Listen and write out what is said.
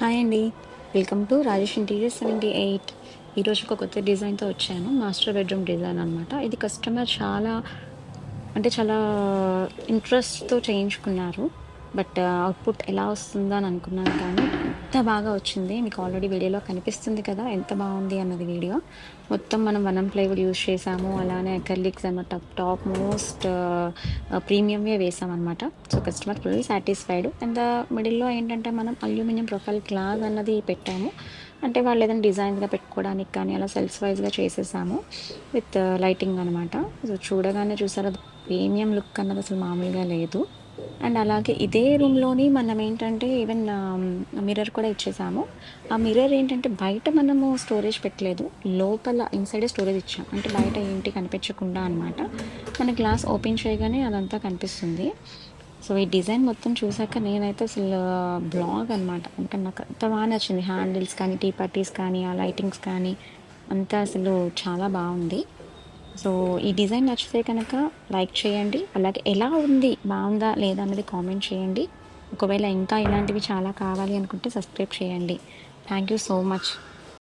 Hi అండి. Welcome to Rajesh interior 78. ఈరోజు ఒక కొత్త డిజైన్‌తో వచ్చాను. మాస్టర్ బెడ్‌రూమ్ డిజైన్ అనమాట. ఇది కస్టమర్ చాలా ఇంట్రెస్ట్‌తో చేయించుకున్నారు. బట్ అవుట్‌పుట్ ఎలా వస్తుందో అని అనుకున్నాను కానీ, ఎంత బాగా వచ్చింది. మీకు ఆల్రెడీ వీడియోలో కనిపిస్తుంది కదా! ఎంత బావుంది అన్నది వీడియో. మొత్తం మనం వనం ప్లైవుడ్ యూజ్ చేసాము. అలానే అక్రిలిక్స్ అనమాట టాప్ మోస్ట్ ప్రీమియంవే వేసామనమాట. So, customer full satisfied. And మిడిల్‌లో ఏంటంటే మనం అల్యూమినియం ప్రొఫైల్ గ్లాస్ అన్నది పెట్టాము. అంటే వాళ్ళు ఏదైనా డిజైన్స్‌గా పెట్టుకోవడానికి కానీ అలా సెల్ఫ్ వైస్‌గా చేసేసాము. విత్ లైటింగ్ అనమాట. సో, చూడగానే చూసారా ప్రీమియం లుక్ అన్నది అసలు మామూలుగా లేదు. అండ్ అలాగే ఇదే రూమ్‌లోని మనమేంటంటే ఈవెన్ మిర్రర్ కూడా ఇచ్చేసాము. ఆ మిర్రర్ ఏంటంటే బయట మనము స్టోరేజ్ పెట్టలేదు. లోపల ఇన్‌సైడే స్టోరేజ్ ఇచ్చాం. అంటే బయట ఏంటి కనిపించకుండా అనమాట. మన గ్లాస్ ఓపెన్ చేయగానే అదంతా కనిపిస్తుంది. సో, ఈ డిజైన్ మొత్తం చూసాక నేనైతే అసలు బ్లాగ్ అనమాట. ఎందుకంటే నాకు అంత బాగా నచ్చింది. హ్యాండిల్స్ కానీ, టీ పట్టీస్ కానీ, ఆ లైటింగ్స్ కానీ అంతా అసలు చాలా బావుంది. సో, ఈ డిజైన్ నచ్చితే కనుక లైక్ చేయండి. అలాగే ఎలా ఉంది? బావుందా? లేదా? అన్నది కామెంట్ చేయండి. ఒకవేళ ఇంకా ఇలాంటివి చాలా కావాలి అనుకుంటే సబ్స్క్రైబ్ చేయండి. Thank you so much.